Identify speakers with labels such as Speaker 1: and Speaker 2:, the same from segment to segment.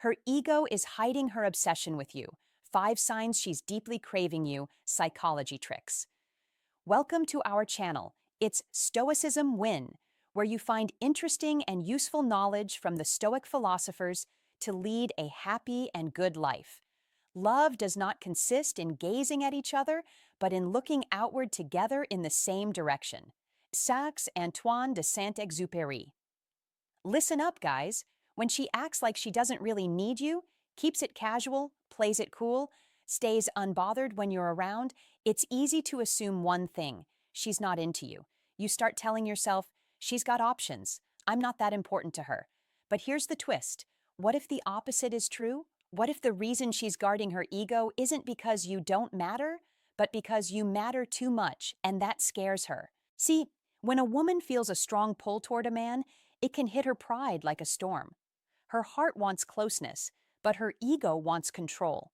Speaker 1: Her ego is hiding her obsession with you. 5 signs she's deeply craving you, psychology tricks. Welcome to our channel. It's Stoicism Win, where you find interesting and useful knowledge from the Stoic philosophers to lead a happy and good life. Love does not consist in gazing at each other, but in looking outward together in the same direction. Saxe Antoine de Saint-Exupéry. Listen up, guys. When she acts like she doesn't really need you, keeps it casual, plays it cool, stays unbothered when you're around, it's easy to assume one thing: she's not into you. You start telling yourself, she's got options. I'm not that important to her. But here's the twist. What if the opposite is true? What if the reason she's guarding her ego isn't because you don't matter, but because you matter too much, and that scares her? See, when a woman feels a strong pull toward a man, it can hit her pride like a storm. Her heart wants closeness, but her ego wants control.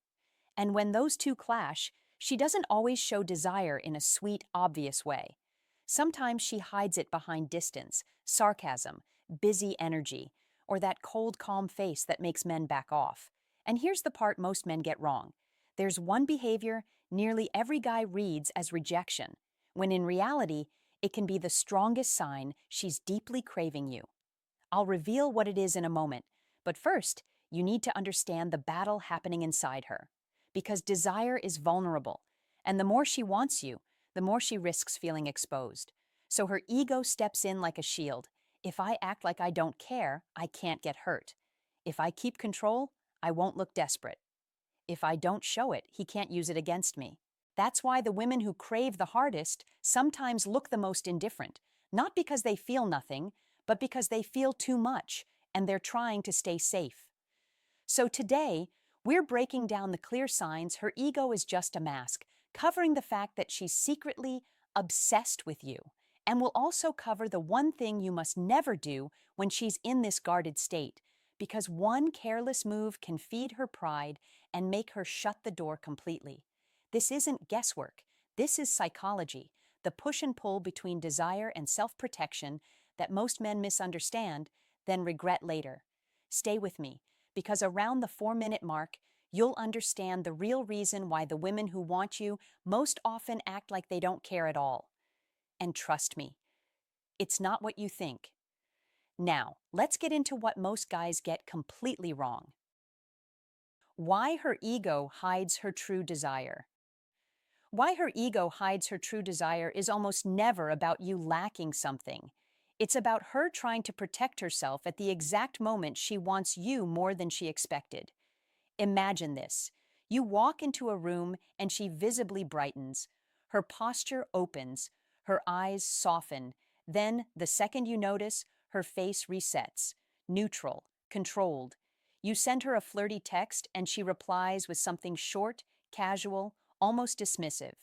Speaker 1: And when those two clash, she doesn't always show desire in a sweet, obvious way. Sometimes she hides it behind distance, sarcasm, busy energy, or that cold, calm face that makes men back off. And here's the part most men get wrong. There's one behavior nearly every guy reads as rejection, when in reality, it can be the strongest sign she's deeply craving you. I'll reveal what it is in a moment, but first, you need to understand the battle happening inside her. Because desire is vulnerable, and the more she wants you, the more she risks feeling exposed. So her ego steps in like a shield. If I act like I don't care, I can't get hurt. If I keep control, I won't look desperate. If I don't show it, he can't use it against me. That's why the women who crave the hardest sometimes look the most indifferent, not because they feel nothing, but because they feel too much, and they're trying to stay safe. So today, we're breaking down the clear signs her ego is just a mask, covering the fact that she's secretly obsessed with you. And we'll also cover the one thing you must never do when she's in this guarded state, because one careless move can feed her pride and make her shut the door completely. This isn't guesswork. This is psychology, the push and pull between desire and self-protection that most men misunderstand, then regret later. Stay with me, because around the 4-minute mark, you'll understand the real reason why the women who want you most often act like they don't care at all. And trust me, it's not what you think. Now, let's get into what most guys get completely wrong. Why her ego hides her true desire. Why her ego hides her true desire is almost never about you lacking something. It's about her trying to protect herself at the exact moment she wants you more than she expected. Imagine this. You walk into a room and she visibly brightens. Her posture opens. Her eyes soften. Then, the second you notice, her face resets. Neutral, controlled. You send her a flirty text and she replies with something short, casual, almost dismissive.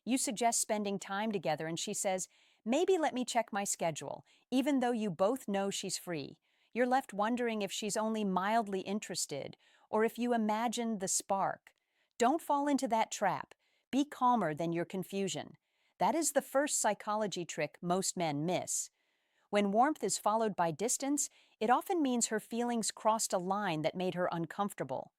Speaker 1: You suggest spending time together and she says, "Maybe let me check my schedule," even though you both know she's free. You're left wondering if she's only mildly interested, or if you imagined the spark. Don't fall into that trap. Be calmer than your confusion. That is the first psychology trick most men miss. When warmth is followed by distance, it often means her feelings crossed a line that made her uncomfortable.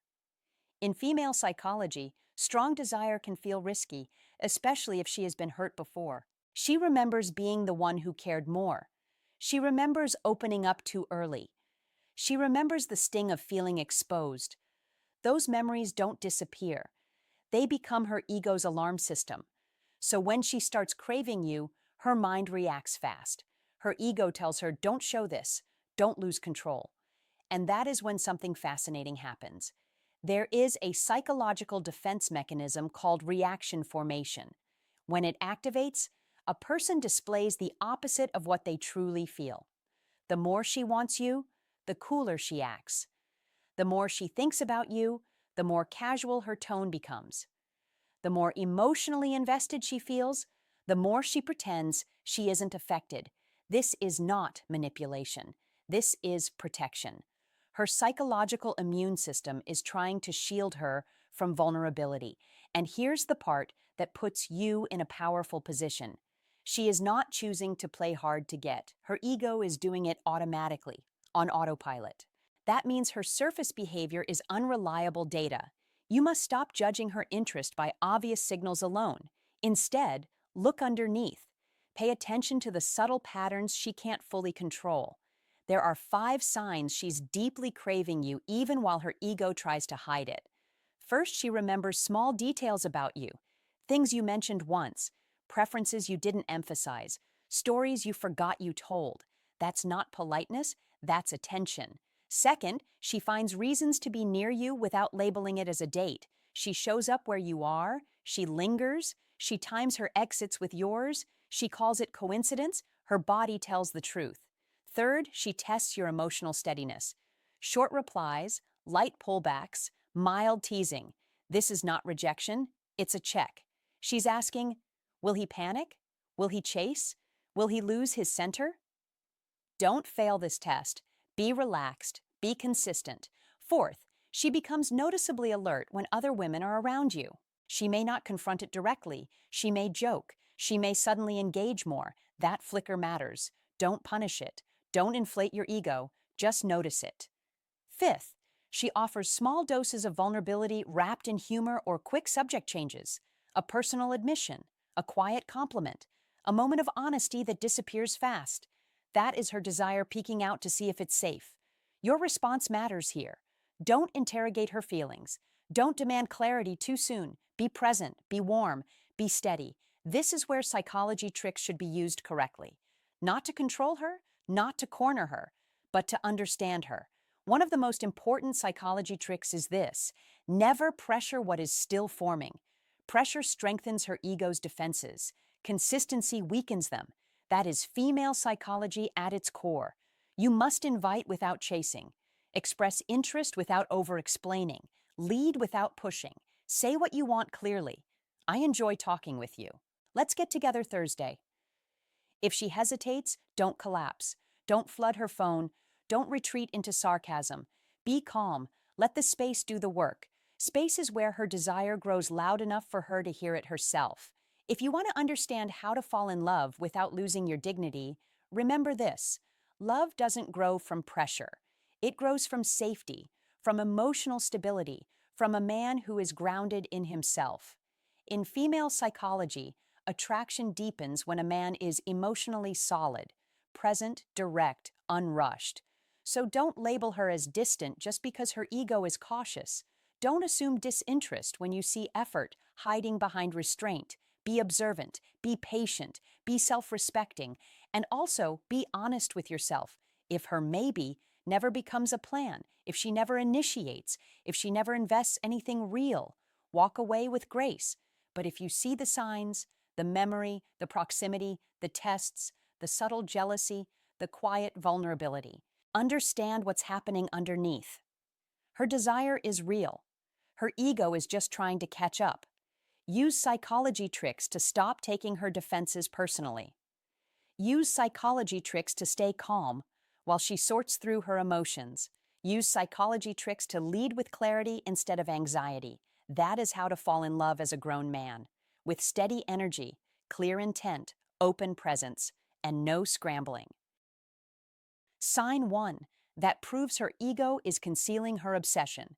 Speaker 1: In female psychology, strong desire can feel risky, especially if she has been hurt before. She remembers being the one who cared more. She remembers opening up too early. She remembers the sting of feeling exposed. Those memories don't disappear. They become her ego's alarm system. So when she starts craving you, her mind reacts fast. Her ego tells her, "Don't show this. Don't lose control." And that is when something fascinating happens. There is a psychological defense mechanism called reaction formation. When it activates, a person displays the opposite of what they truly feel. The more she wants you, the cooler she acts. The more she thinks about you, the more casual her tone becomes. The more emotionally invested she feels, the more she pretends she isn't affected. This is not manipulation. This is protection. Her psychological immune system is trying to shield her from vulnerability. And here's the part that puts you in a powerful position. She is not choosing to play hard to get. Her ego is doing it automatically, on autopilot. That means her surface behavior is unreliable data. You must stop judging her interest by obvious signals alone. Instead, look underneath. Pay attention to the subtle patterns she can't fully control. There are 5 signs she's deeply craving you even while her ego tries to hide it. First, she remembers small details about you, things you mentioned once, preferences you didn't emphasize, stories you forgot you told. That's not politeness, that's attention. Second, she finds reasons to be near you without labeling it as a date. She shows up where you are, she lingers, she times her exits with yours, she calls it coincidence, her body tells the truth. Third, she tests your emotional steadiness. Short replies, light pullbacks, mild teasing. This is not rejection, it's a check. She's asking, will he panic? Will he chase? Will he lose his center? Don't fail this test. Be relaxed. Be consistent. Fourth, she becomes noticeably alert when other women are around you. She may not confront it directly. She may joke. She may suddenly engage more. That flicker matters. Don't punish it. Don't inflate your ego. Just notice it. Fifth, she offers small doses of vulnerability wrapped in humor or quick subject changes, a personal admission, a quiet compliment, a moment of honesty that disappears fast. That is her desire peeking out to see if it's safe. Your response matters here. Don't interrogate her feelings. Don't demand clarity too soon. Be present, be warm, be steady. This is where psychology tricks should be used correctly. Not to control her, not to corner her, but to understand her. One of the most important psychology tricks is this: never pressure what is still forming. Pressure strengthens her ego's defenses. Consistency weakens them. That is female psychology at its core. You must invite without chasing, express interest without over-explaining, lead without pushing, say what you want clearly. I enjoy talking with you. Let's get together Thursday. If she hesitates, don't collapse. Don't flood her phone. Don't retreat into sarcasm. Be calm. Let the space do the work. Space is where her desire grows loud enough for her to hear it herself. If you want to understand how to fall in love without losing your dignity, remember this: love doesn't grow from pressure. It grows from safety, from emotional stability, from a man who is grounded in himself. In female psychology, attraction deepens when a man is emotionally solid, present, direct, unrushed. So don't label her as distant just because her ego is cautious. Don't assume disinterest when you see effort hiding behind restraint. Be observant, be patient, be self-respecting, and also be honest with yourself. If her maybe never becomes a plan, if she never initiates, if she never invests anything real, walk away with grace. But if you see the signs, the memory, the proximity, the tests, the subtle jealousy, the quiet vulnerability, understand what's happening underneath. Her desire is real. Her ego is just trying to catch up. Use psychology tricks to stop taking her defenses personally. Use psychology tricks to stay calm while she sorts through her emotions. Use psychology tricks to lead with clarity instead of anxiety. That is how to fall in love as a grown man, with steady energy, clear intent, open presence, and no scrambling. Sign 1. That proves her ego is concealing her obsession.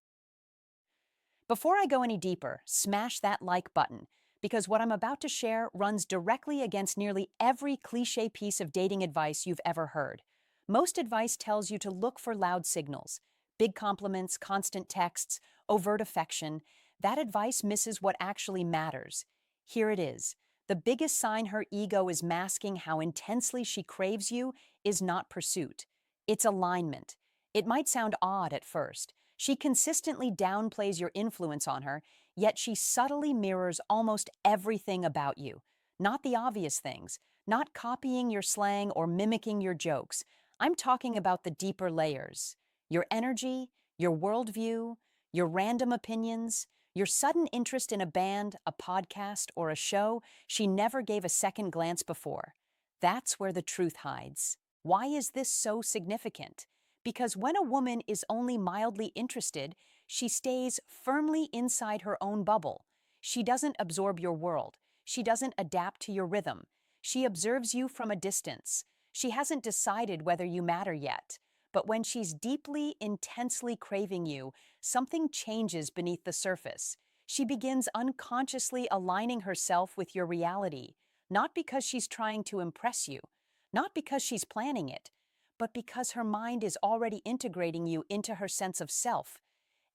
Speaker 1: Before I go any deeper, smash that like button, because what I'm about to share runs directly against nearly every cliché piece of dating advice you've ever heard. Most advice tells you to look for loud signals, big compliments, constant texts, overt affection. That advice misses what actually matters. Here it is. The biggest sign her ego is masking how intensely she craves you is not pursuit. It's alignment. It might sound odd at first. She consistently downplays your influence on her, yet she subtly mirrors almost everything about you. Not the obvious things, not copying your slang or mimicking your jokes. I'm talking about the deeper layers. Your energy, your worldview, your random opinions, your sudden interest in a band, a podcast, or a show she never gave a second glance before. That's where the truth hides. Why is this so significant? Because when a woman is only mildly interested, she stays firmly inside her own bubble. She doesn't absorb your world. She doesn't adapt to your rhythm. She observes you from a distance. She hasn't decided whether you matter yet. But when she's deeply, intensely craving you, something changes beneath the surface. She begins unconsciously aligning herself with your reality, not because she's trying to impress you, not because she's planning it, but because her mind is already integrating you into her sense of self.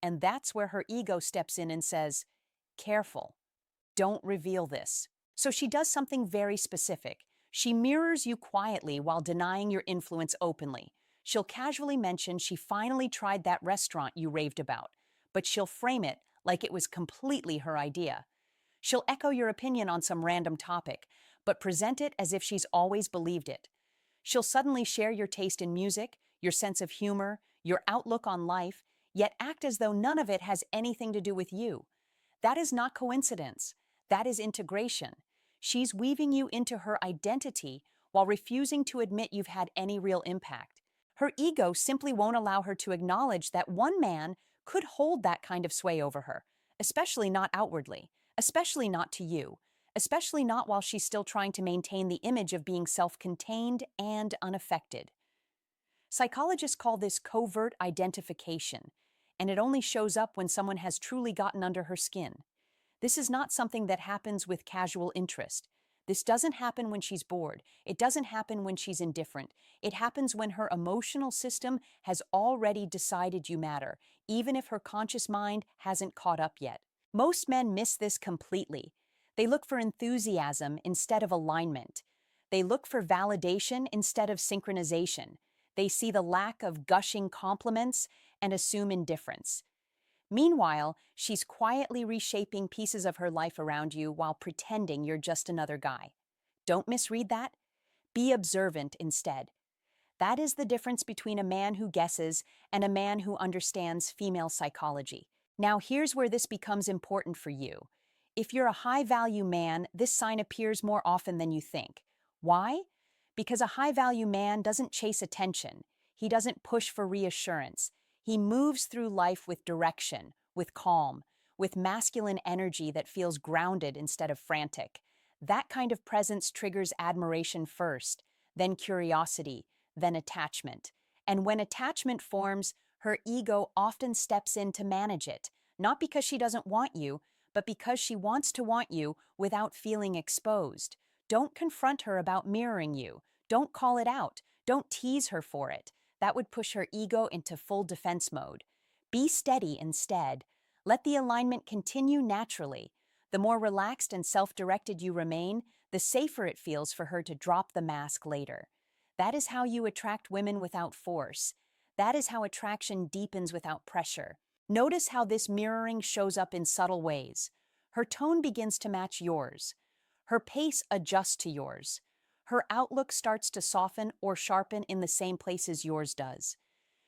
Speaker 1: And that's where her ego steps in and says, "Careful, don't reveal this." So she does something very specific. She mirrors you quietly while denying your influence openly. She'll casually mention she finally tried that restaurant you raved about, but she'll frame it like it was completely her idea. She'll echo your opinion on some random topic, but present it as if she's always believed it. She'll suddenly share your taste in music, your sense of humor, your outlook on life, yet act as though none of it has anything to do with you. That is not coincidence. That is integration. She's weaving you into her identity while refusing to admit you've had any real impact. Her ego simply won't allow her to acknowledge that one man could hold that kind of sway over her, especially not outwardly, especially not to you, especially not while she's still trying to maintain the image of being self-contained and unaffected. Psychologists call this covert identification, and it only shows up when someone has truly gotten under her skin. This is not something that happens with casual interest. This doesn't happen when she's bored. It doesn't happen when she's indifferent. It happens when her emotional system has already decided you matter, even if her conscious mind hasn't caught up yet. Most men miss this completely. They look for enthusiasm instead of alignment. They look for validation instead of synchronization. They see the lack of gushing compliments and assume indifference. Meanwhile, she's quietly reshaping pieces of her life around you while pretending you're just another guy. Don't misread that. Be observant instead. That is the difference between a man who guesses and a man who understands female psychology. Now, here's where this becomes important for you. If you're a high-value man, this sign appears more often than you think. Why? Because a high-value man doesn't chase attention. He doesn't push for reassurance. He moves through life with direction, with calm, with masculine energy that feels grounded instead of frantic. That kind of presence triggers admiration first, then curiosity, then attachment. And when attachment forms, her ego often steps in to manage it, not because she doesn't want you, but because she wants to want you without feeling exposed. Don't confront her about mirroring you. Don't call it out. Don't tease her for it. That would push her ego into full defense mode. Be steady instead. Let the alignment continue naturally. The more relaxed and self-directed you remain, the safer it feels for her to drop the mask later. That is how you attract women without force. That is how attraction deepens without pressure. Notice how this mirroring shows up in subtle ways. Her tone begins to match yours. Her pace adjusts to yours. Her outlook starts to soften or sharpen in the same places yours does.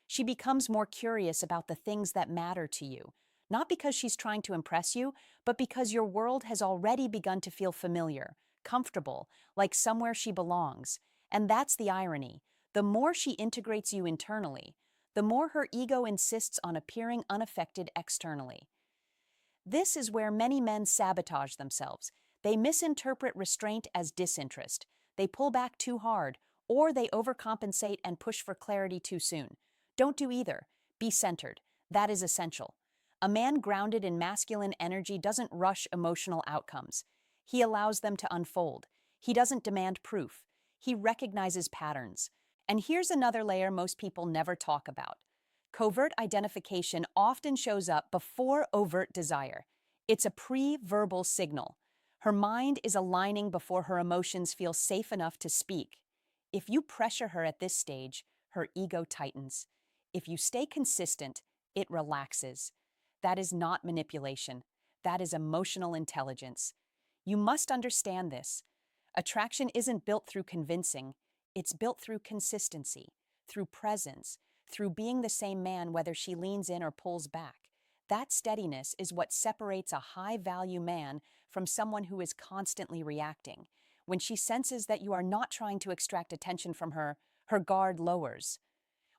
Speaker 1: She becomes more curious about the things that matter to you, not because she's trying to impress you, but because your world has already begun to feel familiar, comfortable, like somewhere she belongs. And that's the irony. The more she integrates you internally, the more her ego insists on appearing unaffected externally. This is where many men sabotage themselves. They misinterpret restraint as disinterest. They pull back too hard, or they overcompensate and push for clarity too soon. Don't do either. Be centered. That is essential. A man grounded in masculine energy doesn't rush emotional outcomes. He allows them to unfold. He doesn't demand proof. He recognizes patterns. And here's another layer most people never talk about. Covert identification often shows up before overt desire. It's a pre-verbal signal. Her mind is aligning before her emotions feel safe enough to speak. If you pressure her at this stage, her ego tightens. If you stay consistent, it relaxes. That is not manipulation. That is emotional intelligence. You must understand this. Attraction isn't built through convincing. It's built through consistency, through presence, through being the same man whether she leans in or pulls back. That steadiness is what separates a high-value man from someone who is constantly reacting. When she senses that you are not trying to extract attention from her, her guard lowers.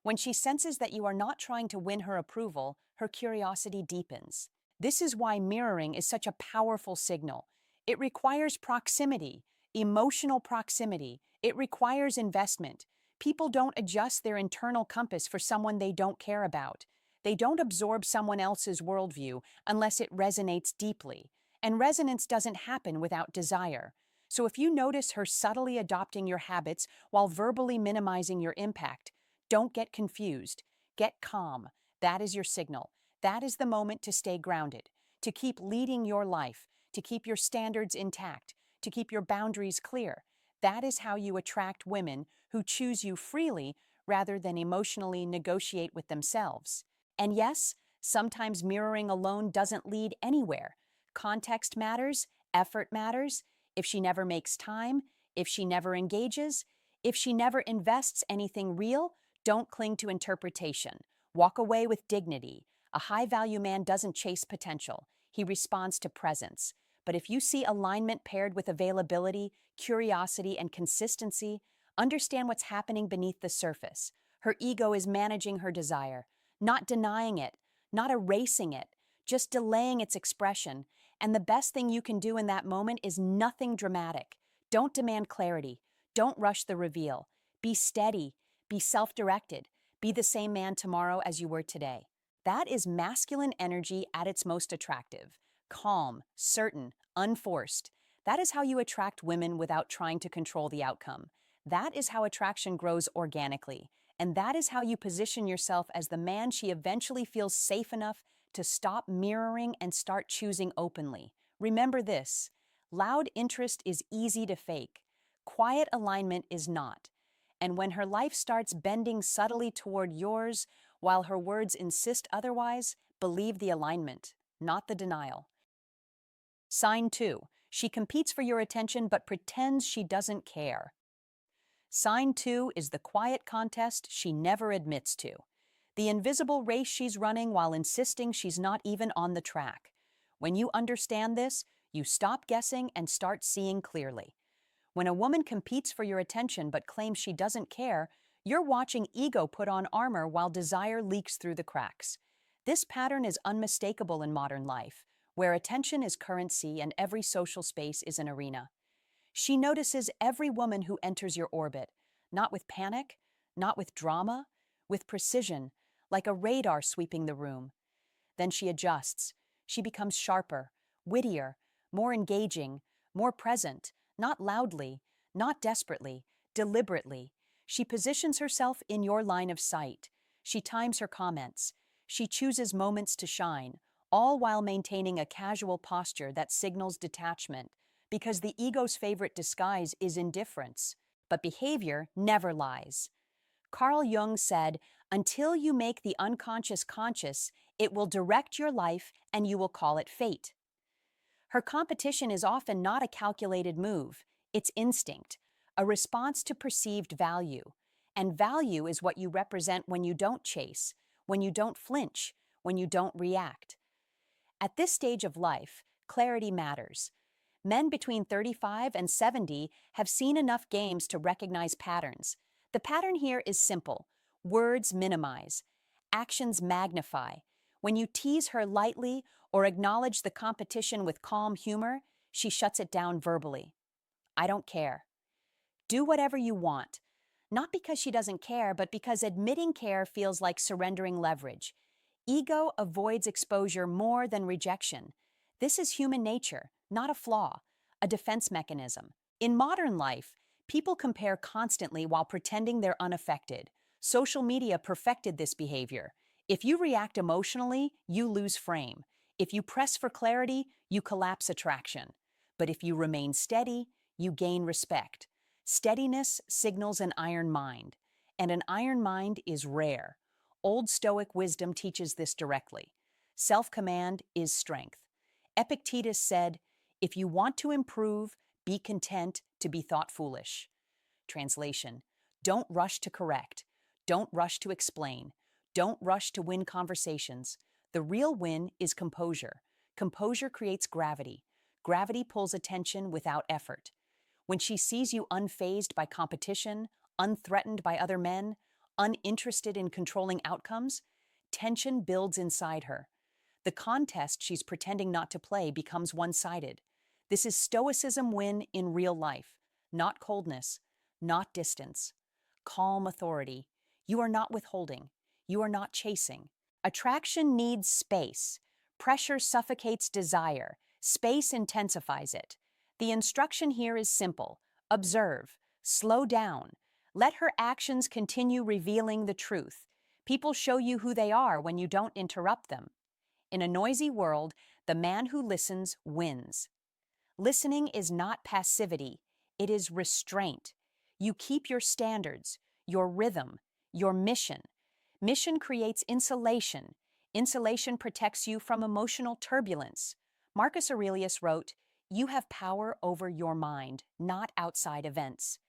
Speaker 1: When she senses that you are not trying to win her approval, her curiosity deepens. This is why mirroring is such a powerful signal. It requires proximity, emotional proximity. It requires investment, People don't adjust their internal compass for someone they don't care about. They don't absorb someone else's worldview unless it resonates deeply. And resonance doesn't happen without desire. So if you notice her subtly adopting your habits while verbally minimizing your impact, don't get confused. Get calm. That is your signal. That is the moment to stay grounded, to keep leading your life, to keep your standards intact, to keep your boundaries clear. That is how you attract women who choose you freely rather than emotionally negotiate with themselves. And yes, sometimes mirroring alone doesn't lead anywhere. Context matters, effort matters. If she never makes time, if she never engages, if she never invests anything real, don't cling to interpretation. Walk away with dignity. A high-value man doesn't chase potential. He responds to presence. But if you see alignment paired with availability, curiosity, and consistency, understand what's happening beneath the surface. Her ego is managing her desire, not denying it, not erasing it, just delaying its expression. And the best thing you can do in that moment is nothing dramatic. Don't demand clarity. Don't rush the reveal. Be steady. Be self-directed. Be the same man tomorrow as you were today. That is masculine energy at its most attractive. Calm, certain, unforced. That is how you attract women without trying to control the outcome. That is how attraction grows organically. And that is how you position yourself as the man she eventually feels safe enough to stop mirroring and start choosing openly. Remember this: loud interest is easy to fake. Quiet alignment is not. And when her life starts bending subtly toward yours, while her words insist otherwise, believe the alignment, not the denial. Sign 2. She competes for your attention but pretends she doesn't care. Sign 2 is the quiet contest she never admits to. The invisible race she's running while insisting she's not even on the track. When you understand this, you stop guessing and start seeing clearly. When a woman competes for your attention but claims she doesn't care, you're watching ego put on armor while desire leaks through the cracks. This pattern is unmistakable in modern life, where attention is currency and every social space is an arena. She notices every woman who enters your orbit, not with panic, not with drama, with precision, like a radar sweeping the room. Then she adjusts. She becomes sharper, wittier, more engaging, more present, not loudly, not desperately, deliberately. She positions herself in your line of sight. She times her comments. She chooses moments to shine, all while maintaining a casual posture that signals detachment, because the ego's favorite disguise is indifference. But behavior never lies. Carl Jung said, "Until you make the unconscious conscious, it will direct your life and you will call it fate." Her competition is often not a calculated move, it's instinct, a response to perceived value. And value is what you represent when you don't chase, when you don't flinch, when you don't react. At this stage of life, clarity matters. Men between 35 and 70 have seen enough games to recognize patterns. The pattern here is simple. Words minimize. Actions magnify. When you tease her lightly or acknowledge the competition with calm humor, she shuts it down verbally. I don't care. Do whatever you want. Not because she doesn't care, but because admitting care feels like surrendering leverage. Ego avoids exposure more than rejection. This is human nature, not a flaw, a defense mechanism. In modern life, people compare constantly while pretending they're unaffected. Social media perfected this behavior. If you react emotionally, you lose frame. If you press for clarity, you collapse attraction. But if you remain steady, you gain respect. Steadiness signals an iron mind, and an iron mind is rare. Old Stoic wisdom teaches this directly. Self-command is strength. Epictetus said, "If you want to improve, be content to be thought foolish." Translation: don't rush to correct. Don't rush to explain. Don't rush to win conversations. The real win is composure. Composure creates gravity. Gravity pulls attention without effort. When she sees you unfazed by competition, unthreatened by other men, uninterested in controlling outcomes, tension builds inside her. The contest she's pretending not to play becomes one-sided. This is Stoicism win in real life, not coldness, not distance. calm authority. You are not withholding. You are not chasing. Attraction needs space. Pressure suffocates desire. Space intensifies it. The instruction here is simple. Observe. Slow down. Let her actions continue revealing the truth. People show you who they are when you don't interrupt them. In a noisy world, the man who listens wins. Listening is not passivity, it is restraint. You keep your standards, your rhythm, your mission. Mission creates insulation. Insulation protects you from emotional turbulence. Marcus Aurelius wrote, "You have power over your mind, not outside events."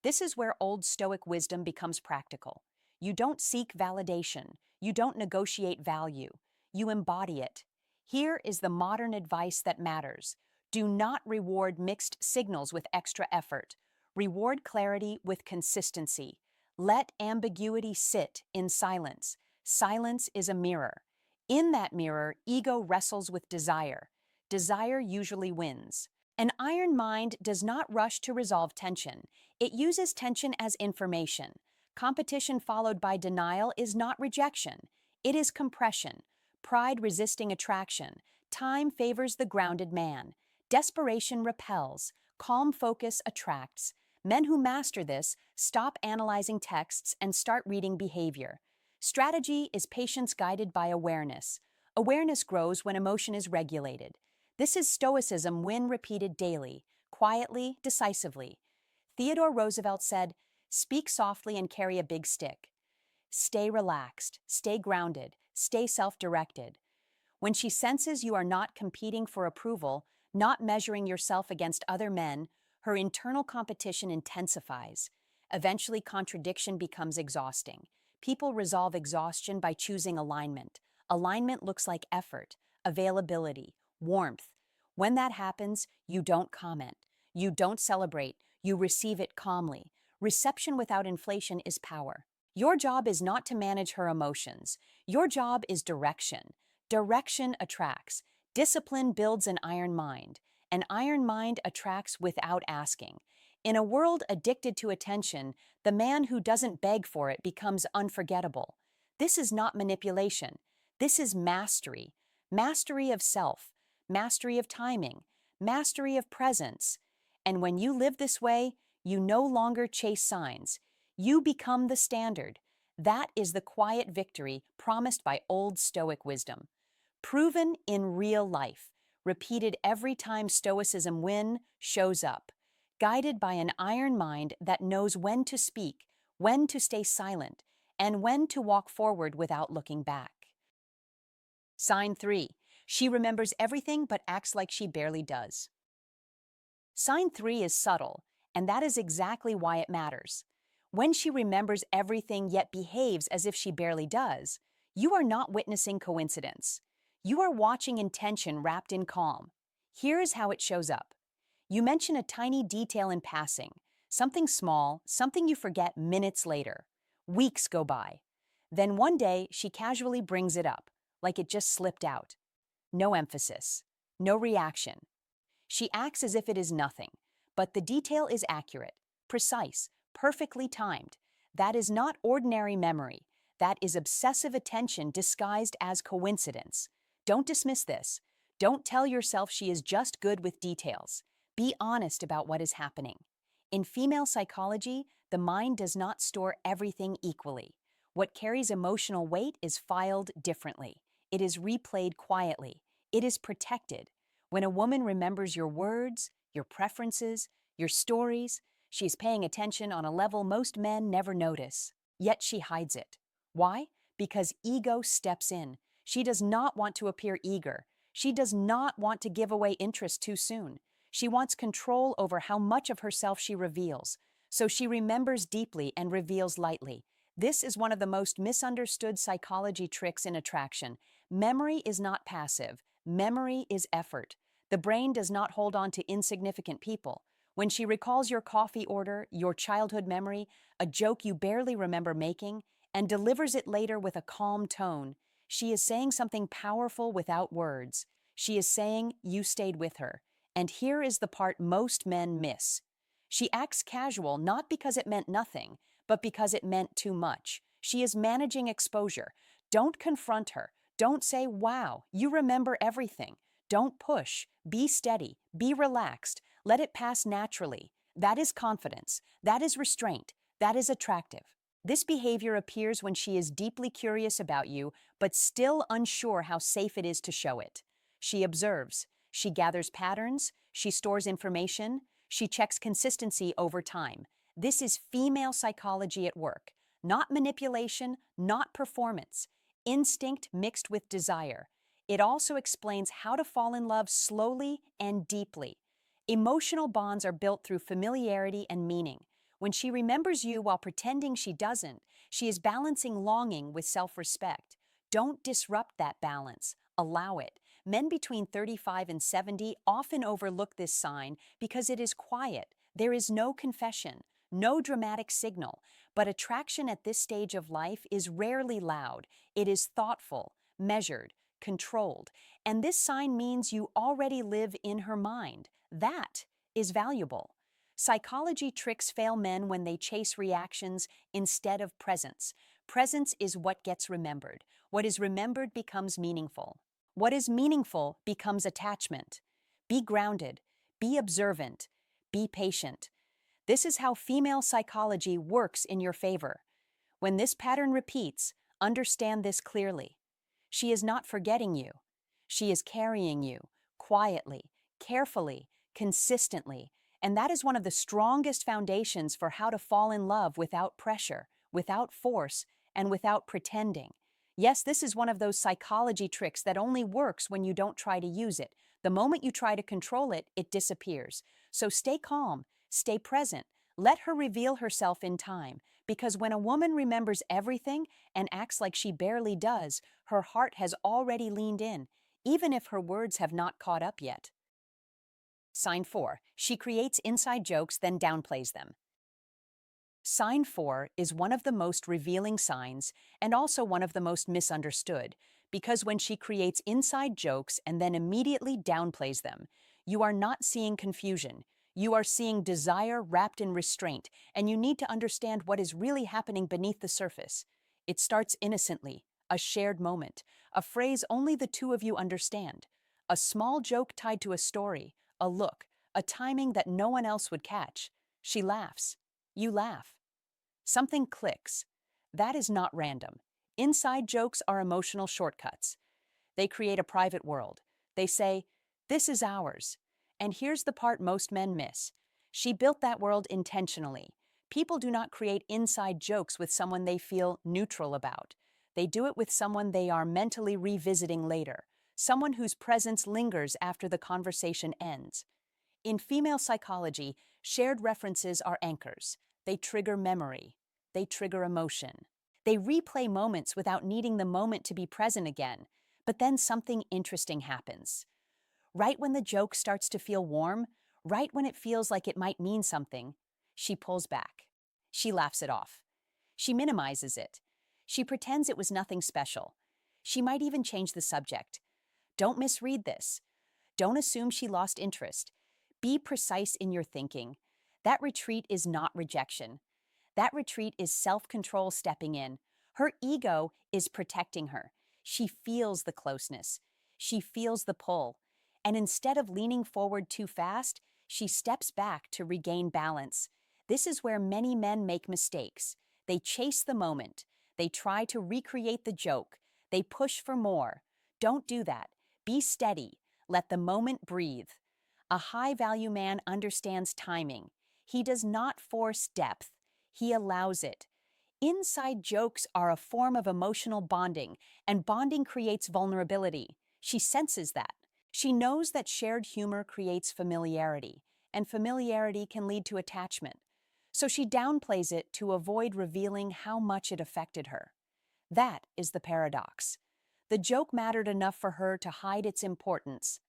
Speaker 1: This is where Old Stoic wisdom becomes practical. You don't seek validation. You don't negotiate value. You embody it. Here is the modern advice that matters. Do not reward mixed signals with extra effort. Reward clarity with consistency. Let ambiguity sit in silence. Silence is a mirror. In that mirror, ego wrestles with desire. Desire usually wins. An iron mind does not rush to resolve tension. It uses tension as information. Competition followed by denial is not rejection. It is compression. Pride resisting attraction. Time favors the grounded man. Desperation repels. Calm focus attracts. Men who master this stop analyzing texts and start reading behavior. Strategy is patience guided by awareness. Awareness grows when emotion is regulated. This is Stoicism when repeated daily, quietly, decisively. Theodore Roosevelt said, "Speak softly and carry a big stick." Stay relaxed, stay grounded, stay self-directed. When she senses you are not competing for approval, not measuring yourself against other men, her internal competition intensifies. Eventually, contradiction becomes exhausting. People resolve exhaustion by choosing alignment. Alignment looks like effort, availability, warmth. When that happens, you don't comment. You don't celebrate. You receive it calmly. Reception without inflation is power. Your job is not to manage her emotions. Your job is direction. Direction attracts. Discipline builds an iron mind. An iron mind attracts without asking. In a world addicted to attention, the man who doesn't beg for it becomes unforgettable. This is not manipulation. This is mastery. Mastery of self. Mastery of timing. Mastery of presence. And when you live this way, you no longer chase signs. You become the standard. That is the quiet victory promised by Old Stoic wisdom. Proven in real life, repeated every time Stoicism shows up. Guided by an iron mind that knows when to speak, when to stay silent, and when to walk forward without looking back. Sign 3. She remembers everything but acts like she barely does. Sign 3 is subtle, and that is exactly why it matters. When she remembers everything yet behaves as if she barely does, you are not witnessing coincidence. You are watching intention wrapped in calm. Here is how it shows up. You mention a tiny detail in passing, something small, something you forget minutes later. Weeks go by. Then one day, she casually brings it up, like it just slipped out. No emphasis, no reaction. She acts as if it is nothing, but the detail is accurate, precise, perfectly timed. That is not ordinary memory. That is obsessive attention disguised as coincidence. Don't dismiss this. Don't tell yourself she is just good with details. Be honest about what is happening. In female psychology, the mind does not store everything equally. What carries emotional weight is filed differently. It is replayed quietly. It is protected. When a woman remembers your words, your preferences, your stories, she's paying attention on a level most men never notice. Yet she hides it. Why? Because ego steps in. She does not want to appear eager. She does not want to give away interest too soon. She wants control over how much of herself she reveals. So she remembers deeply and reveals lightly. This is one of the most misunderstood psychology tricks in attraction. Memory is not passive. Memory is effort. The brain does not hold on to insignificant people. When she recalls your coffee order, your childhood memory, a joke you barely remember making, and delivers it later with a calm tone, she is saying something powerful without words. She is saying you stayed with her. And here is the part most men miss. She acts casual not because it meant nothing, but because it meant too much. She is managing exposure. Don't confront her. Don't say, wow, you remember everything. Don't push. Be steady. Be relaxed. Let it pass naturally. That is confidence. That is restraint. That is attractive. This behavior appears when she is deeply curious about you, but still unsure how safe it is to show it. She observes. She gathers patterns. She stores information. She checks consistency over time. This is female psychology at work. Not manipulation, not performance. Instinct mixed with desire. It also explains how to fall in love slowly and deeply. Emotional bonds are built through familiarity and meaning. When she remembers you while pretending she doesn't, she is balancing longing with self-respect. Don't disrupt that balance. Allow it. Men between 35 and 70 often overlook this sign because it is quiet. There is no confession, no dramatic signal. But attraction at this stage of life is rarely loud. It is thoughtful, measured, controlled. And this sign means you already live in her mind. That is valuable. Psychology tricks fail men when they chase reactions instead of presence. Presence is what gets remembered. What is remembered becomes meaningful. What is meaningful becomes attachment. Be grounded. Be observant. Be patient. This is how female psychology works in your favor. When this pattern repeats, understand this clearly. She is not forgetting you. She is carrying you, quietly, carefully, consistently, and that is one of the strongest foundations for how to fall in love without pressure, without force, and without pretending. Yes, this is one of those psychology tricks that only works when you don't try to use it. The moment you try to control it, it disappears. So stay calm, stay present, let her reveal herself in time, because when a woman remembers everything and acts like she barely does, her heart has already leaned in, even if her words have not caught up yet. Sign 4. She creates inside jokes, then downplays them. Sign 4 is one of the most revealing signs and also one of the most misunderstood, because when she creates inside jokes and then immediately downplays them, you are not seeing confusion. You are seeing desire wrapped in restraint, and you need to understand what is really happening beneath the surface. It starts innocently, a shared moment, a phrase only the two of you understand, a small joke tied to a story, a look, a timing that no one else would catch. She laughs. You laugh. Something clicks. That is not random. Inside jokes are emotional shortcuts. They create a private world. They say, "This is ours." And here's the part most men miss. She built that world intentionally. People do not create inside jokes with someone they feel neutral about. They do it with someone they are mentally revisiting later, someone whose presence lingers after the conversation ends. In female psychology, shared references are anchors. They trigger memory. They trigger emotion. They replay moments without needing the moment to be present again. But then something interesting happens. Right when the joke starts to feel warm, right when it feels like it might mean something, she pulls back. She laughs it off. She minimizes it. She pretends it was nothing special. She might even change the subject. Don't misread this. Don't assume she lost interest. Be precise in your thinking. That retreat is not rejection. That retreat is self-control stepping in. Her ego is protecting her. She feels the closeness. She feels the pull. And instead of leaning forward too fast, she steps back to regain balance. This is where many men make mistakes. They chase the moment. They try to recreate the joke. They push for more. Don't do that. Be steady. Let the moment breathe. A high-value man understands timing. He does not force depth. He allows it. Inside jokes are a form of emotional bonding, and bonding creates vulnerability. She senses that. She knows that shared humor creates familiarity, and familiarity can lead to attachment. So she downplays it to avoid revealing how much it affected her. That is the paradox. The joke mattered enough for her to hide its importance.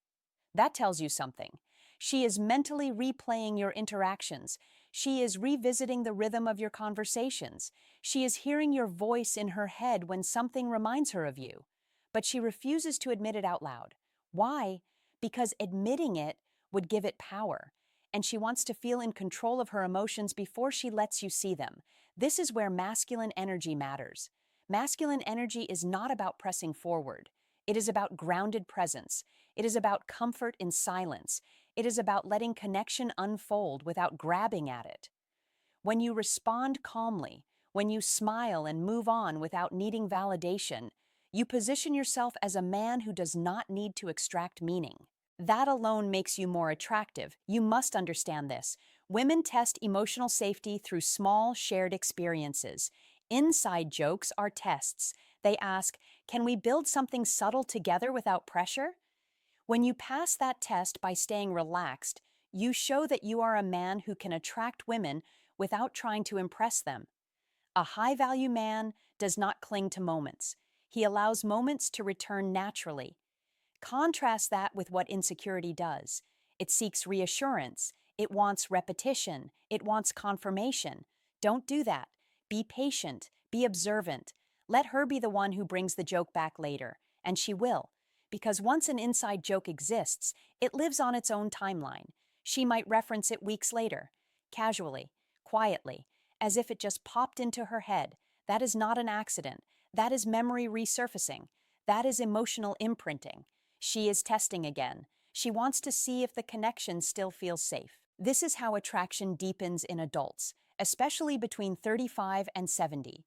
Speaker 1: That tells you something. She is mentally replaying your interactions. She is revisiting the rhythm of your conversations. She is hearing your voice in her head when something reminds her of you. But she refuses to admit it out loud. Why? Because admitting it would give it power. And she wants to feel in control of her emotions before she lets you see them. This is where masculine energy matters. Masculine energy is not about pressing forward. It is about grounded presence. It is about comfort in silence. It is about letting connection unfold without grabbing at it. When you respond calmly, when you smile and move on without needing validation, you position yourself as a man who does not need to extract meaning. That alone makes you more attractive. You must understand this. Women test emotional safety through small, shared experiences. Inside jokes are tests. They ask, can we build something subtle together without pressure? When you pass that test by staying relaxed, you show that you are a man who can attract women without trying to impress them. A high-value man does not cling to moments. He allows moments to return naturally. Contrast that with what insecurity does. It seeks reassurance. It wants repetition. It wants confirmation. Don't do that. Be patient. Be observant. Let her be the one who brings the joke back later, and she will. Because once an inside joke exists, it lives on its own timeline. She might reference it weeks later, casually, quietly, as if it just popped into her head. That is not an accident. That is memory resurfacing. That is emotional imprinting. She is testing again. She wants to see if the connection still feels safe. This is how attraction deepens in adults, especially between 35 and 70.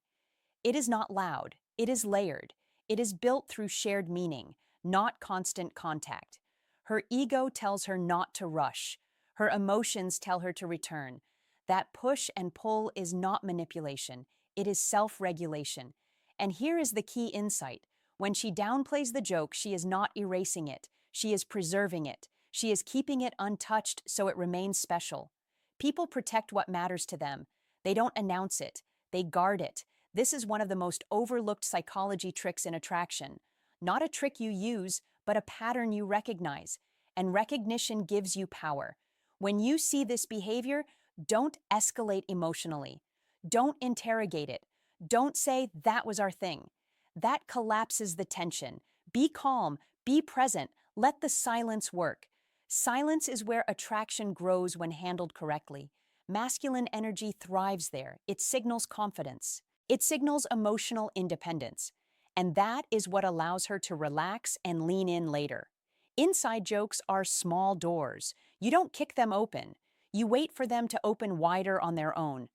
Speaker 1: It is not loud. It is layered. It is built through shared meaning, not constant contact. Her ego tells her not to rush. Her emotions tell her to return. That push and pull is not manipulation. It is self-regulation. And here is the key insight. When she downplays the joke, she is not erasing it. She is preserving it. She is keeping it untouched so it remains special. People protect what matters to them. They don't announce it. They guard it. This is one of the most overlooked psychology tricks in attraction. Not a trick you use, but a pattern you recognize. And recognition gives you power. When you see this behavior, don't escalate emotionally. Don't interrogate it. Don't say, that was our thing. That collapses the tension. Be calm. Be present. Let the silence work. Silence is where attraction grows when handled correctly. Masculine energy thrives there. It signals confidence. It signals emotional independence. And that is what allows her to relax and lean in later. Inside jokes are small doors. You don't kick them open. You wait for them to open wider on their own.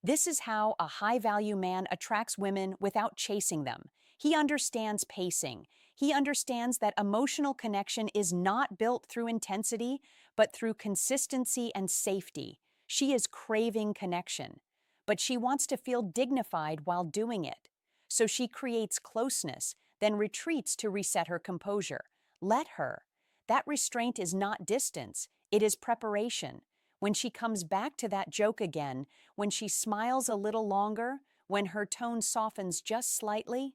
Speaker 1: This is how a high-value man attracts women without chasing them. He understands pacing. He understands that emotional connection is not built through intensity, but through consistency and safety. She is craving connection, but she wants to feel dignified while doing it. So she creates closeness, then retreats to reset her composure. Let her. That restraint is not distance, it is preparation. When she comes back to that joke again, when she smiles a little longer, when her tone softens just slightly,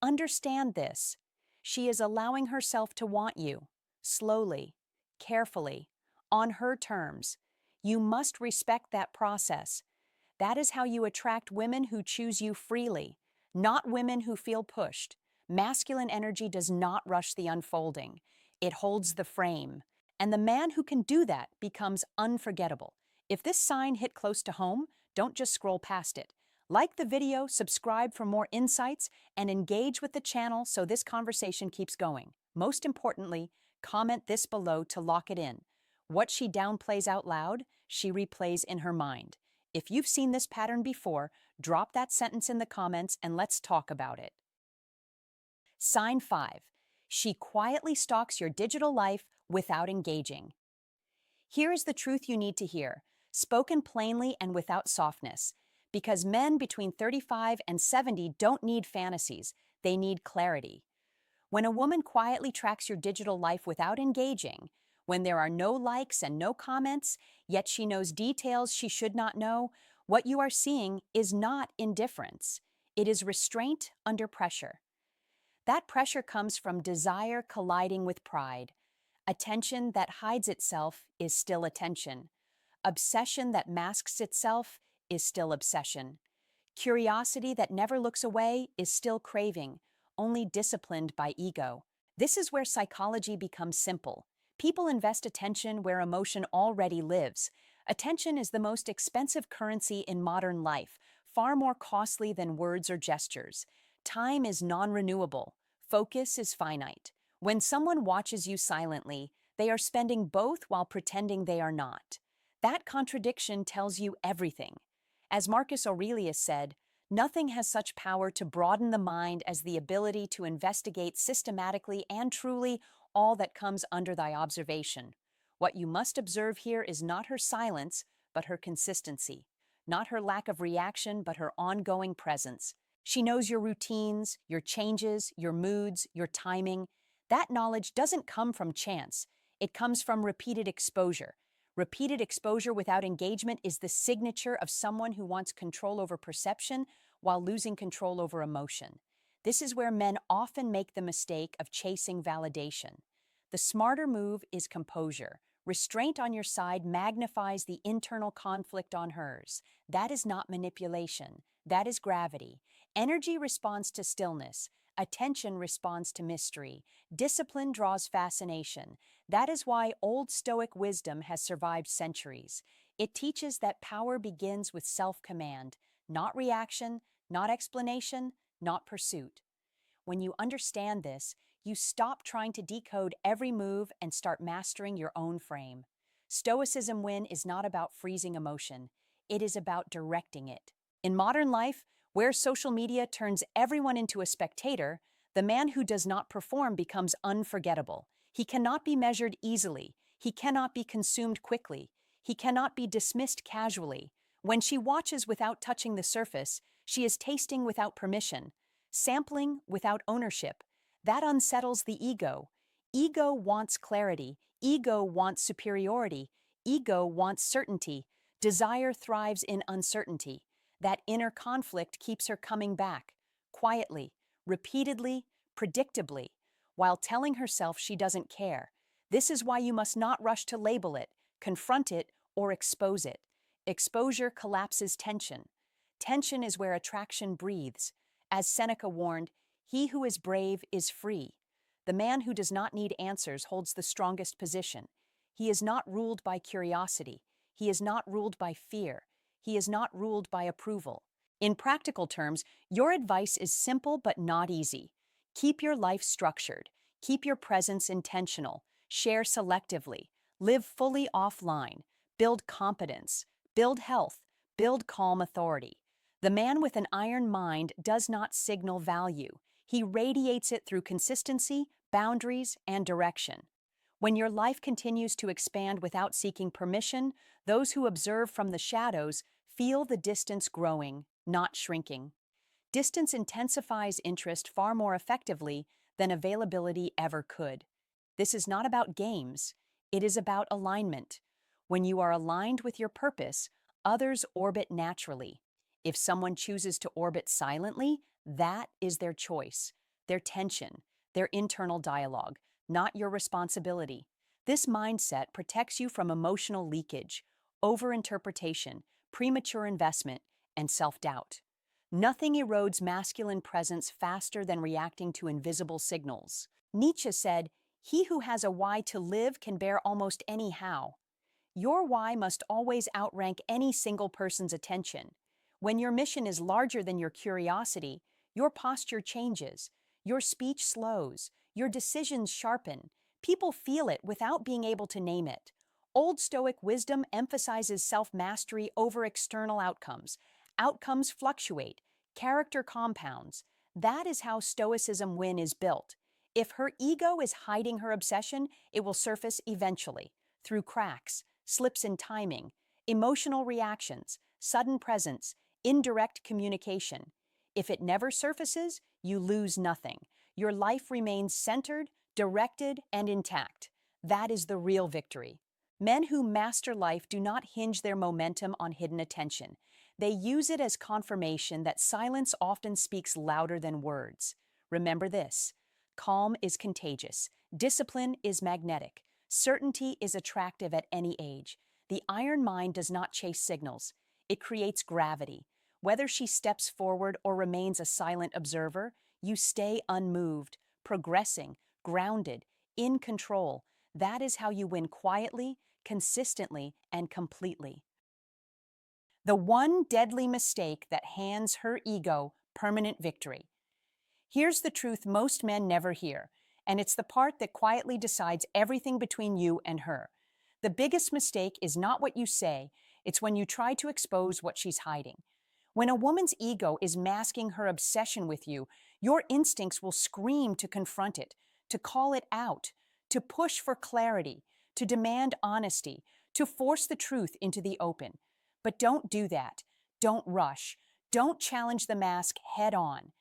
Speaker 1: understand this. She is allowing herself to want you, slowly, carefully, on her terms. You must respect that process. That is how you attract women who choose you freely, not women who feel pushed. Masculine energy does not rush the unfolding. It holds the frame. And the man who can do that becomes unforgettable. If this sign hit close to home, don't just scroll past it. Like the video, subscribe for more insights, and engage with the channel so this conversation keeps going. Most importantly, comment this below to lock it in. What she downplays out loud, she replays in her mind. If you've seen this pattern before, drop that sentence in the comments and let's talk about it. Sign 5. She quietly stalks your digital life without engaging. Here is the truth you need to hear, spoken plainly and without softness. Because men between 35 and 70 don't need fantasies, they need clarity. When a woman quietly tracks your digital life without engaging, when there are no likes and no comments, yet she knows details she should not know, what you are seeing is not indifference. It is restraint under pressure. That pressure comes from desire colliding with pride. Attention that hides itself is still attention. Obsession that masks itself is still obsession. Curiosity that never looks away is still craving, only disciplined by ego. This is where psychology becomes simple. People invest attention where emotion already lives. Attention is the most expensive currency in modern life, far more costly than words or gestures. Time is non-renewable. Focus is finite. When someone watches you silently, they are spending both while pretending they are not. That contradiction tells you everything. As Marcus Aurelius said, nothing has such power to broaden the mind as the ability to investigate systematically and truly all that comes under thy observation. What you must observe here is not her silence, but her consistency, not her lack of reaction, but her ongoing presence. She knows your routines, your changes, your moods, your timing. That knowledge doesn't come from chance. It comes from repeated exposure. Repeated exposure without engagement is the signature of someone who wants control over perception while losing control over emotion. This is where men often make the mistake of chasing validation. The smarter move is composure. Restraint on your side magnifies the internal conflict on hers. That is not manipulation. That is gravity. Energy responds to stillness. Attention responds to mystery. Discipline draws fascination. That is why Old Stoic wisdom has survived centuries. It teaches that power begins with self-command, not reaction, not explanation, not pursuit. When you understand this, you stop trying to decode every move and start mastering your own frame. Stoicism win is not about freezing emotion. It is about directing it. In modern life, where social media turns everyone into a spectator, the man who does not perform becomes unforgettable. He cannot be measured easily. He cannot be consumed quickly. He cannot be dismissed casually. When she watches without touching the surface, she is tasting without permission, sampling without ownership. That unsettles the ego. Ego wants clarity. Ego wants superiority. Ego wants certainty. Desire thrives in uncertainty. That inner conflict keeps her coming back, quietly, repeatedly, predictably, while telling herself she doesn't care. This is why you must not rush to label it, confront it, or expose it. Exposure collapses tension. Tension is where attraction breathes. As Seneca warned, he who is brave is free. The man who does not need answers holds the strongest position. He is not ruled by curiosity. He is not ruled by fear. He is not ruled by approval. In practical terms, your advice is simple but not easy. Keep your life structured. Keep your presence intentional. Share selectively. Live fully offline. Build competence. Build health. Build calm authority. The man with an iron mind does not signal value. He radiates it through consistency, boundaries, and direction. When your life continues to expand without seeking permission, those who observe from the shadows feel the distance growing, not shrinking. Distance intensifies interest far more effectively than availability ever could. This is not about games. It is about alignment. When you are aligned with your purpose, others orbit naturally. If someone chooses to orbit silently, that is their choice, their tension, their internal dialogue, not your responsibility. This mindset protects you from emotional leakage, overinterpretation, premature investment, and self-doubt. Nothing erodes masculine presence faster than reacting to invisible signals. Nietzsche said, "He who has a why to live can bear almost any how." Your why must always outrank any single person's attention. When your mission is larger than your curiosity, your posture changes, your speech slows, your decisions sharpen. People feel it without being able to name it. Old Stoic wisdom emphasizes self-mastery over external outcomes. Outcomes fluctuate, character compounds. That is how Stoicism win is built. If her ego is hiding her obsession, it will surface eventually, through cracks, slips in timing, emotional reactions, sudden presence, indirect communication. If it never surfaces, you lose nothing. Your life remains centered, directed, and intact. That is the real victory. Men who master life do not hinge their momentum on hidden attention. They use it as confirmation that silence often speaks louder than words. Remember this: calm is contagious, discipline is magnetic, certainty is attractive at any age. The iron mind does not chase signals. It creates gravity. Whether she steps forward or remains a silent observer, you stay unmoved, progressing, grounded, in control. That is how you win quietly, consistently, and completely. The one deadly mistake that hands her ego permanent victory. Here's the truth most men never hear, and it's the part that quietly decides everything between you and her. The biggest mistake is not what you say, it's when you try to expose what she's hiding. When a woman's ego is masking her obsession with you, your instincts will scream to confront it, to call it out, to push for clarity, to demand honesty, to force the truth into the open. But don't do that. Don't rush. Don't challenge the mask head on.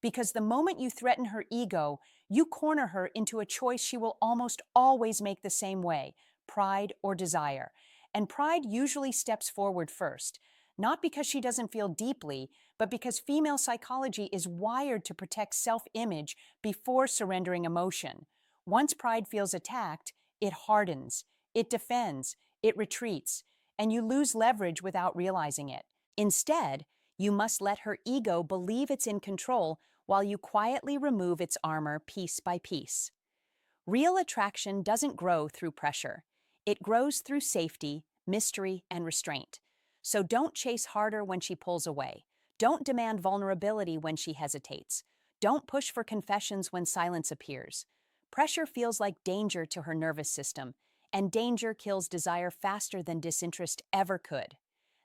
Speaker 1: Because the moment you threaten her ego, you corner her into a choice she will almost always make the same way: pride or desire. And pride usually steps forward first, not because she doesn't feel deeply, but because female psychology is wired to protect self-image before surrendering emotion. Once pride feels attacked, it hardens, it defends, it retreats, and you lose leverage without realizing it. Instead, you must let her ego believe it's in control while you quietly remove its armor piece by piece. Real attraction doesn't grow through pressure. It grows through safety, mystery, and restraint. So don't chase harder when she pulls away. Don't demand vulnerability when she hesitates. Don't push for confessions when silence appears. Pressure feels like danger to her nervous system, and danger kills desire faster than disinterest ever could.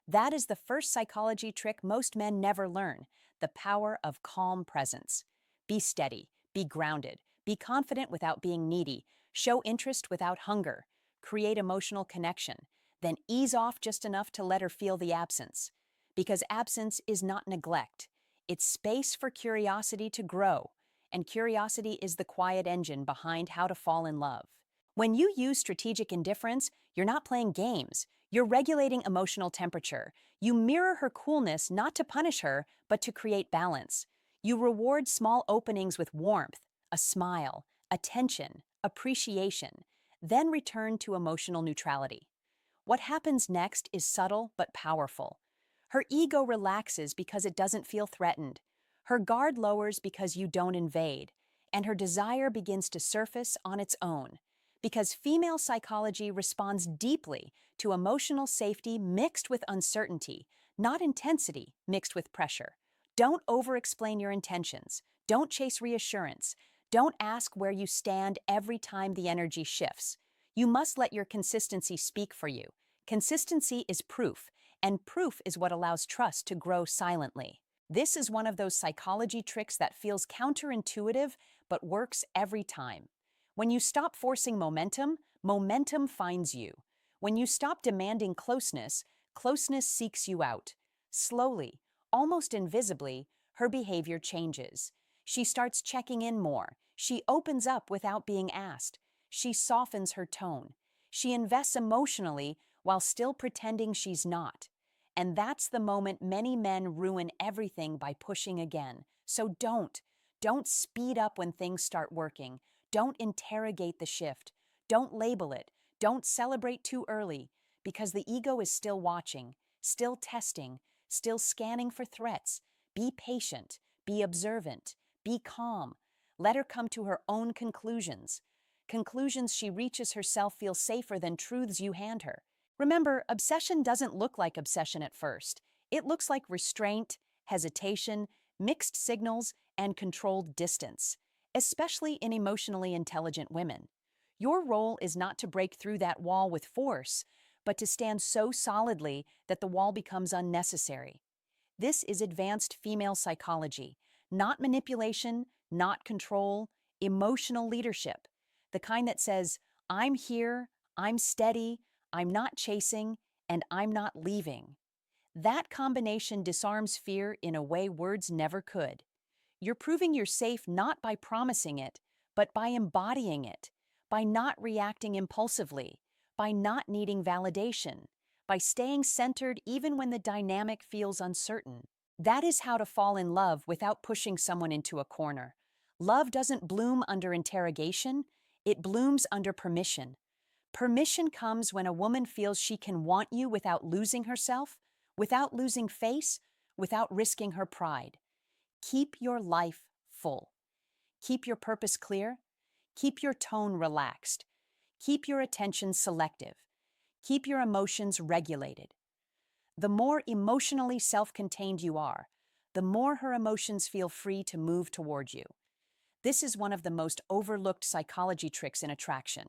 Speaker 1: That is the first psychology trick most men never learn: the power of calm presence. Be steady, be grounded, be confident without being needy, show interest without hunger, create emotional connection, then ease off just enough to let her feel the absence. Because absence is not neglect, it's space for curiosity to grow, and curiosity is the quiet engine behind how to fall in love. When you use strategic indifference, you're not playing games. You're regulating emotional temperature. You mirror her coolness not to punish her, but to create balance. You reward small openings with warmth, a smile, attention, appreciation, then return to emotional neutrality. What happens next is subtle but powerful. Her ego relaxes because it doesn't feel threatened. Her guard lowers because you don't invade, and her desire begins to surface on its own. Because female psychology responds deeply to emotional safety mixed with uncertainty, not intensity mixed with pressure. Don't over-explain your intentions. Don't chase reassurance. Don't ask where you stand every time the energy shifts. You must let your consistency speak for you. Consistency is proof, and proof is what allows trust to grow silently. This is one of those psychology tricks that feels counterintuitive but works every time. When you stop forcing momentum, momentum finds you. When you stop demanding closeness, closeness seeks you out. Slowly, almost invisibly, her behavior changes. She starts checking in more. She opens up without being asked. She softens her tone. She invests emotionally while still pretending she's not. And that's the moment many men ruin everything by pushing again. So don't speed up when things start working. Don't interrogate the shift. Don't label it. Don't celebrate too early, because the ego is still watching, still testing, still scanning for threats. Be patient, be observant, be calm. Let her come to her own conclusions. Conclusions she reaches herself feel safer than truths you hand her. Remember, obsession doesn't look like obsession at first. It looks like restraint, hesitation, mixed signals, and controlled distance, especially in emotionally intelligent women. Your role is not to break through that wall with force, but to stand so solidly that the wall becomes unnecessary. This is advanced female psychology, not manipulation, not control, emotional leadership. The kind that says, I'm here, I'm steady, I'm not chasing, and I'm not leaving. That combination disarms fear in a way words never could. You're proving you're safe not by promising it, but by embodying it, by not reacting impulsively, by not needing validation, by staying centered even when the dynamic feels uncertain. That is how to fall in love without pushing someone into a corner. Love doesn't bloom under interrogation, it blooms under permission. Permission comes when a woman feels she can want you without losing herself, without losing face, without risking her pride. Keep your life full. Keep your purpose clear. Keep your tone relaxed. Keep your attention selective. Keep your emotions regulated. The more emotionally self-contained you are, the more her emotions feel free to move toward you. This is one of the most overlooked psychology tricks in attraction.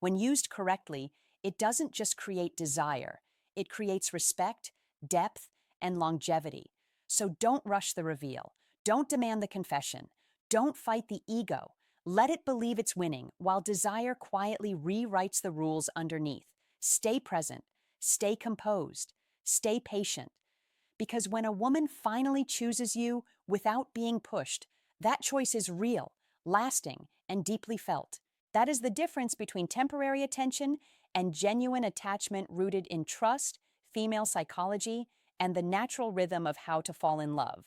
Speaker 1: When used correctly, it doesn't just create desire, it creates respect, depth, and longevity. So don't rush the reveal. Don't demand the confession. Don't fight the ego. Let it believe it's winning, while desire quietly rewrites the rules underneath. Stay present, stay composed, stay patient. Because when a woman finally chooses you without being pushed, that choice is real, lasting, and deeply felt. That is the difference between temporary attention and genuine attachment rooted in trust, female psychology, and the natural rhythm of how to fall in love.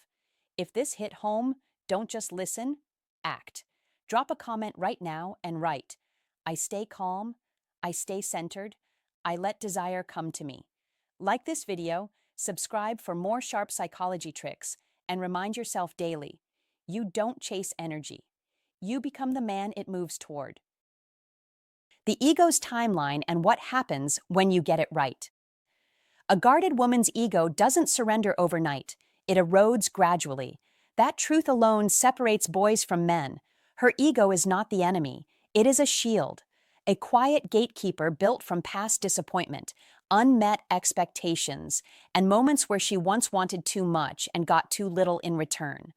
Speaker 1: If this hit home, don't just listen, act. Drop a comment right now and write, I stay calm, I stay centered, I let desire come to me. Like this video, subscribe for more sharp psychology tricks, and remind yourself daily, you don't chase energy. You become the man it moves toward. The ego's timeline and what happens when you get it right. A guarded woman's ego doesn't surrender overnight. It erodes gradually. That truth alone separates boys from men. Her ego is not the enemy. It is a shield, a quiet gatekeeper built from past disappointment, unmet expectations, and moments where she once wanted too much and got too little in return.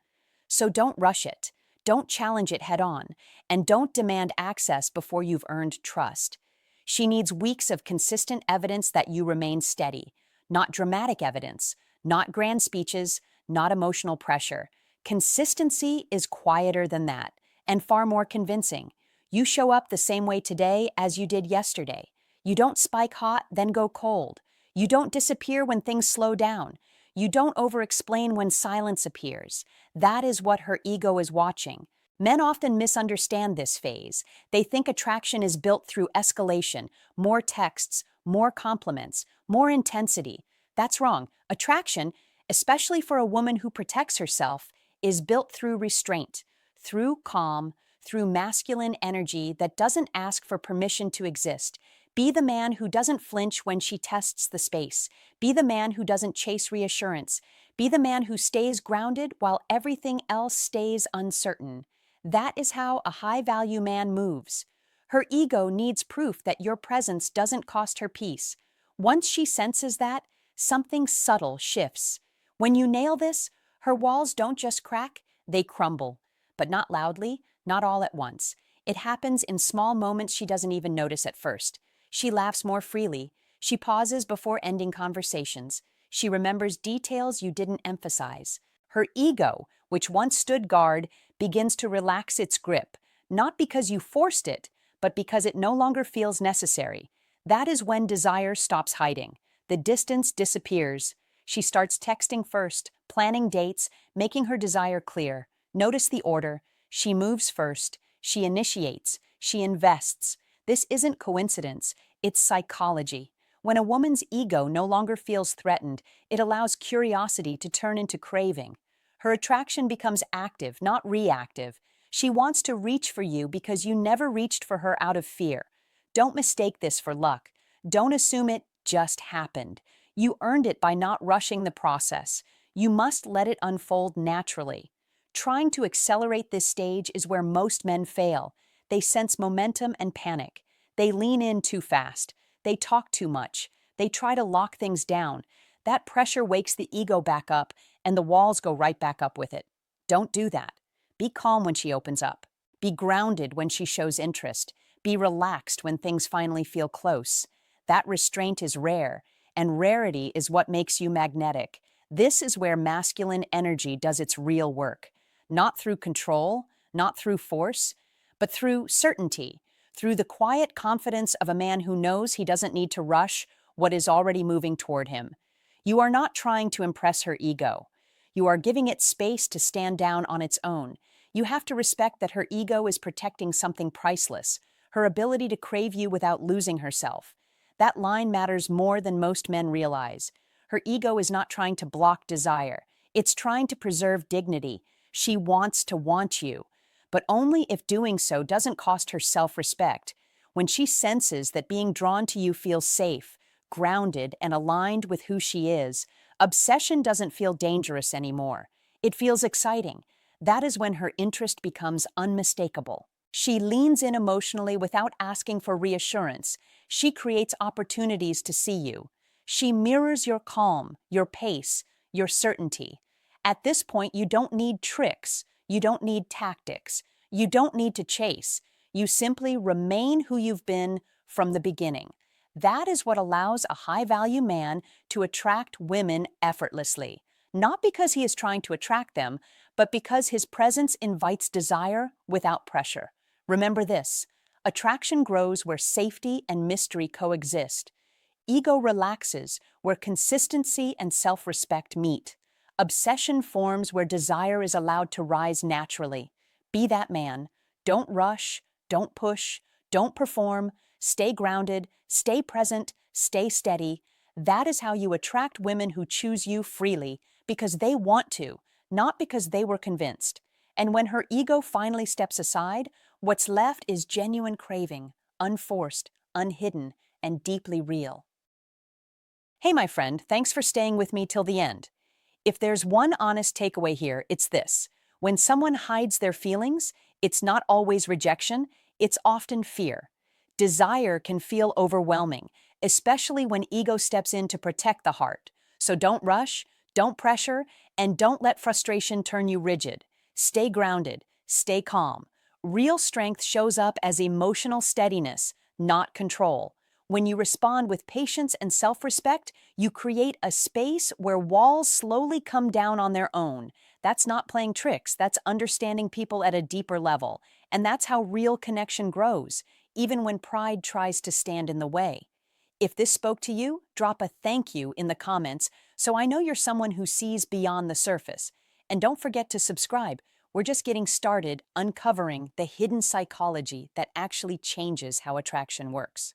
Speaker 1: So don't rush it. Don't challenge it head on, and don't demand access before you've earned trust. She needs weeks of consistent evidence that you remain steady, not dramatic evidence, not grand speeches, not emotional pressure. Consistency is quieter than that, and far more convincing. You show up the same way today as you did yesterday. You don't spike hot, then go cold. You don't disappear when things slow down. You don't over-explain when silence appears. That is what her ego is watching. Men often misunderstand this phase. They think attraction is built through escalation, more texts, more compliments, more intensity. That's wrong. Attraction, especially for a woman who protects herself, is built through restraint, through calm, through masculine energy that doesn't ask for permission to exist. Be the man who doesn't flinch when she tests the space. Be the man who doesn't chase reassurance. Be the man who stays grounded while everything else stays uncertain. That is how a high-value man moves. Her ego needs proof that your presence doesn't cost her peace. Once she senses that, something subtle shifts. When you nail this, her walls don't just crack, they crumble. But not loudly, not all at once. It happens in small moments she doesn't even notice at first. She laughs more freely. She pauses before ending conversations. She remembers details you didn't emphasize. Her ego, which once stood guard, begins to relax its grip, not because you forced it, but because it no longer feels necessary. That is when desire stops hiding. The distance disappears. She starts texting first, planning dates, making her desire clear. Notice the order. She moves first. She initiates. She invests. This isn't coincidence, it's psychology. When a woman's ego no longer feels threatened, it allows curiosity to turn into craving. Her attraction becomes active, not reactive. She wants to reach for you because you never reached for her out of fear. Don't mistake this for luck. Don't assume it just happened. You earned it by not rushing the process. You must let it unfold naturally. Trying to accelerate this stage is where most men fail. They sense momentum and panic. They lean in too fast. They talk too much. They try to lock things down. That pressure wakes the ego back up, and the walls go right back up with it. Don't do that. Be calm when she opens up. Be grounded when she shows interest. Be relaxed when things finally feel close. That restraint is rare, and rarity is what makes you magnetic. This is where masculine energy does its real work. Not through control, not through force, but through certainty, through the quiet confidence of a man who knows he doesn't need to rush what is already moving toward him. You are not trying to impress her ego. You are giving it space to stand down on its own. You have to respect that her ego is protecting something priceless, her ability to crave you without losing herself. That line matters more than most men realize. Her ego is not trying to block desire. It's trying to preserve dignity. She wants to want you, but only if doing so doesn't cost her self-respect. When she senses that being drawn to you feels safe, grounded, and aligned with who she is, obsession doesn't feel dangerous anymore. It feels exciting. That is when her interest becomes unmistakable. She leans in emotionally without asking for reassurance. She creates opportunities to see you. She mirrors your calm, your pace, your certainty. At this point, you don't need tricks. You don't need tactics. You don't need to chase. You simply remain who you've been from the beginning. That is what allows a high-value man to attract women effortlessly. Not because he is trying to attract them, but because his presence invites desire without pressure. Remember this: attraction grows where safety and mystery coexist. Ego relaxes where consistency and self-respect meet. Obsession forms where desire is allowed to rise naturally. Be that man. Don't rush, don't push, don't perform. Stay grounded, stay present, stay steady. That is how you attract women who choose you freely, because they want to, not because they were convinced. And when her ego finally steps aside, what's left is genuine craving, unforced, unhidden, and deeply real. Hey, my friend, thanks for staying with me till the end. If there's one honest takeaway here, it's this: when someone hides their feelings, it's not always rejection, it's often fear. Desire can feel overwhelming, especially when ego steps in to protect the heart. So don't rush, don't pressure, and don't let frustration turn you rigid. Stay grounded, stay calm. Real strength shows up as emotional steadiness, not control. When you respond with patience and self-respect, you create a space where walls slowly come down on their own. That's not playing tricks, that's understanding people at a deeper level. And that's how real connection grows, even when pride tries to stand in the way. If this spoke to you, drop a thank you in the comments so I know you're someone who sees beyond the surface. And don't forget to subscribe. We're just getting started uncovering the hidden psychology that actually changes how attraction works.